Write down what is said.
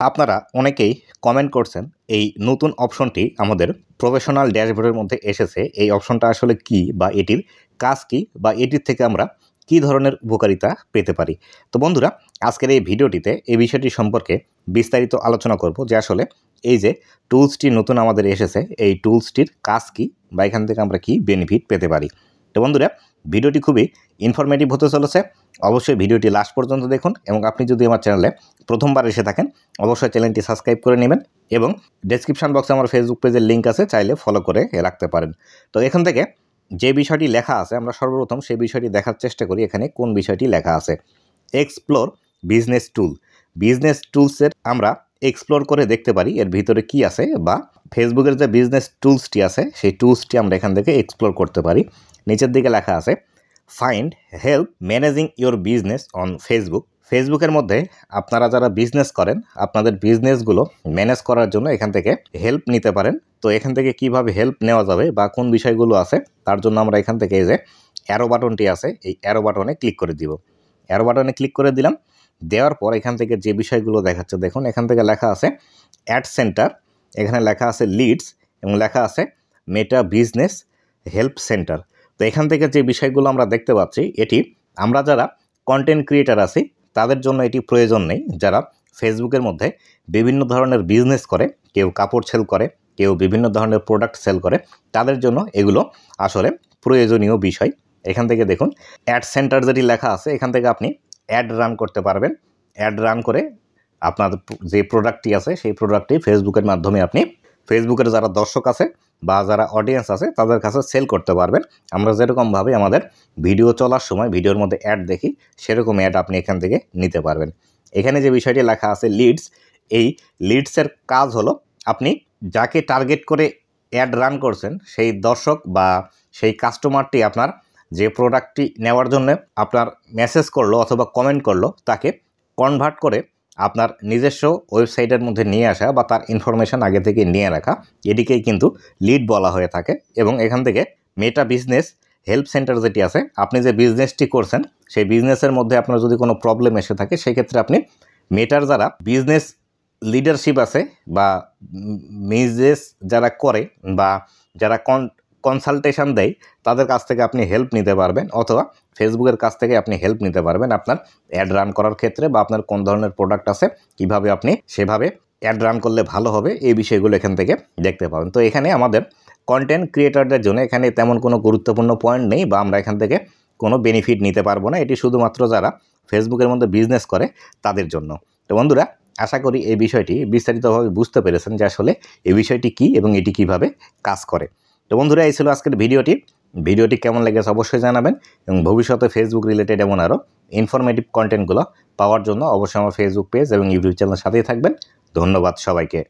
আপনারা অনেকেই কমেন্ট করছেন এই নতুন অপশনটি আমাদের প্রফেশনাল ড্যাশবোর্ডের মধ্যে এসেছে। এই অপশনটা আসলে কি বা এটির কাজ কি বা এটির থেকে আমরা কি ধরনের উপকারিতা পেতে পারি। তো বন্ধুরা, আজকের এই ভিডিওটিতে এই বিষয়টি সম্পর্কে বিস্তারিত আলোচনা করব যে আসলে এই যে টুলসটি নতুন আমাদের এসেছে, এই টুলসটির কাজ কি বা এখান থেকে আমরা কি বেনিফিট পেতে পারি। তো বন্ধুরা, ভিডিওটি খুবই ইনফরমেটিভ হতে চলেছে। অবশ্যই ভিডিওটি লাস্ট পর্যন্ত দেখুন এবং আপনি যদি আমার চ্যানেলে প্রথমবার এসে থাকেন অবশ্যই চ্যানেলটি সাবস্ক্রাইব করে নেবেন এবং ডেসক্রিপশন বক্সে আমার ফেসবুক পেজের লিঙ্ক আছে, চাইলে ফলো করে রাখতে পারেন। তো এখান থেকে যে বিষয়টি লেখা আছে আমরা সর্বপ্রথম সেই বিষয়টি দেখার চেষ্টা করি। এখানে কোন বিষয়টি লেখা আছে? এক্সপ্লোর বিজনেস টুল। বিজনেস টুলসের আমরা এক্সপ্লোর করে দেখতে পারি এর ভিতরে কি আছে, বা ফেসবুকের যে বিজনেস টুলসটি আছে সেই টুলসটি আমরা এখান থেকে এক্সপ্লোর করতে পারি। নিচের দিকে লেখা আছে find help managing your business on Facebook. ফেসবুকের মধ্যে আপনারা যারা বিজনেস করেন আপনাদের বিজনেসগুলো ম্যানেজ করার জন্য এখান থেকে হেল্প নিতে পারেন। তো এখান থেকে কিভাবে হেল্প নেওয়া যাবে বা কোন বিষয়গুলো আছে তার জন্য আমরা এখান থেকে এই যে অ্যারো বাটনটি আছে এই অ্যারো বাটনে ক্লিক করে দিব। অ্যারো বাটনে ক্লিক করে দিলাম। দেওয়ার পর এখান থেকে যে বিষয়গুলো দেখাচ্ছে দেখুন, এখান থেকে লেখা আছে অ্যাড সেন্টার, এখানে লেখা আছে লিডস এবং লেখা আছে মেটা বিজনেস হেল্প সেন্টার। তো এখান থেকে যে বিষয়গুলো আমরা দেখতে পাচ্ছি এটি আমরা যারা কন্টেন্ট ক্রিয়েটার আছি তাদের জন্য এটি প্রয়োজন নেই। যারা ফেসবুকের মধ্যে বিভিন্ন ধরনের বিজনেস করে, কেউ কাপড় সেল করে, কেউ বিভিন্ন ধরনের প্রোডাক্ট সেল করে, তাদের জন্য এগুলো আসলে প্রয়োজনীয় বিষয়। এখান থেকে দেখুন অ্যাড সেন্টার যেটি লেখা আছে এখান থেকে আপনি অ্যাড রান করতে পারবেন। অ্যাড রান করে আপনার যে প্রোডাক্টটি আছে সেই প্রোডাক্টটি ফেসবুকের মাধ্যমে আপনি ফেসবুকের যারা দর্শক আছে বা যারা অডিয়েন্স আছে তাদের কাছে সেল করতে পারবেন। আমরা যেরকমভাবে আমাদের ভিডিও চলার সময় ভিডিওর মধ্যে অ্যাড দেখি সেরকম অ্যাড আপনি এখান থেকে নিতে পারবেন। এখানে যে বিষয়টি লেখা আছে লিডস, এই লিডসের কাজ হলো আপনি যাকে টার্গেট করে অ্যাড রান করছেন সেই দর্শক বা সেই কাস্টমারটি আপনার যে প্রোডাক্টটি নেওয়ার জন্য আপনার মেসেজ করলো অথবা কমেন্ট করলো তাকে কনভার্ট করে আপনার নিজস্ব ওয়েবসাইটের মধ্যে নিয়ে আসা বা তার ইনফরমেশান আগে থেকে নিয়ে রাখা, এটিকেই কিন্তু লিড বলা হয়ে থাকে। এবং এখান থেকে মেটা বিজনেস হেল্প সেন্টার যেটি আছে, আপনি যে বিজনেসটি করছেন সেই বিজনেসের মধ্যে আপনার যদি কোনো প্রবলেম এসে থাকে সেক্ষেত্রে আপনি মেটার যারা বিজনেস লিডারশিপ আছে বা বিজনেস যারা করে বা যারা কনসালটেশন দেয় তাদের কাছ থেকে আপনি হেল্প নিতে পারবেন, অথবা ফেসবুকের কাছ থেকে আপনি হেল্প নিতে পারবেন আপনার অ্যাড রান করার ক্ষেত্রে, বা আপনার কোন ধরনের প্রোডাক্ট আছে কিভাবে আপনি সেভাবে অ্যাড রান করলে ভালো হবে এই বিষয়গুলো এখান থেকে দেখতে পাবেন। তো এখানে আমাদের কন্টেন্ট ক্রিয়েটরদের জন্য এখানে তেমন কোনো গুরুত্বপূর্ণ পয়েন্ট নেই বা আমরা এখান থেকে কোনো বেনিফিট নিতে পারবো না। এটি শুধুমাত্র যারা ফেসবুকের মধ্যে বিজনেস করে তাদের জন্য। তো বন্ধুরা, আশা করি এই বিষয়টি বিস্তারিতভাবে বুঝতে পেরেছেন যে আসলে এই বিষয়টি কী এবং এটি কিভাবে কাজ করে। তো বন্ধুরা, এই ছিল আজকের ভিডিওটি কেমন লেগেছে অবশ্যই জানাবেন এবং ভবিষ্যতে ফেসবুক রিলেটেড এমন আরও ইনফরমেটিভ কন্টেন্টগুলো পাওয়ার জন্য অবশ্যই আমার ফেসবুক পেজ এবং ইউটিউব চ্যানেলের সাথেই থাকবেন। ধন্যবাদ সবাইকে।